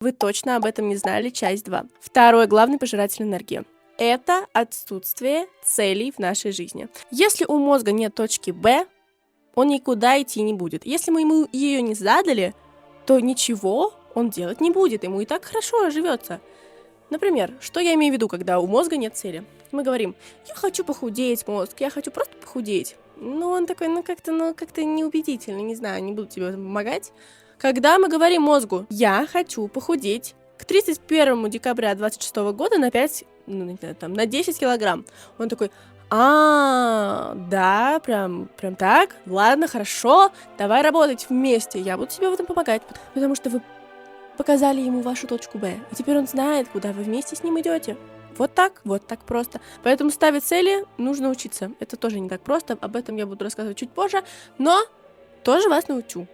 Вы точно об этом не знали, часть 2. Второй главный пожиратель энергии. Это отсутствие целей в нашей жизни. Если у мозга нет точки Б, он никуда идти не будет. Если мы ему ее не задали, то ничего он делать не будет, ему и так хорошо живется. Например, что я имею в виду, когда у мозга нет цели? Мы говорим: я хочу похудеть, мозг, я хочу просто похудеть. Ну, он такой, как-то неубедительно, не знаю, не буду тебе помогать. Когда мы говорим мозгу: я хочу похудеть к 31 декабря 2026 года на 5, на 10 килограмм, он такой: да, прям так, ладно, хорошо, давай работать вместе, я буду тебе в этом помогать, потому что вы показали ему вашу точку Б, и теперь он знает, куда вы вместе с ним идете. Вот так просто. Поэтому ставить цели нужно учиться. Это тоже не так просто, об этом я буду рассказывать чуть позже, но тоже вас научу.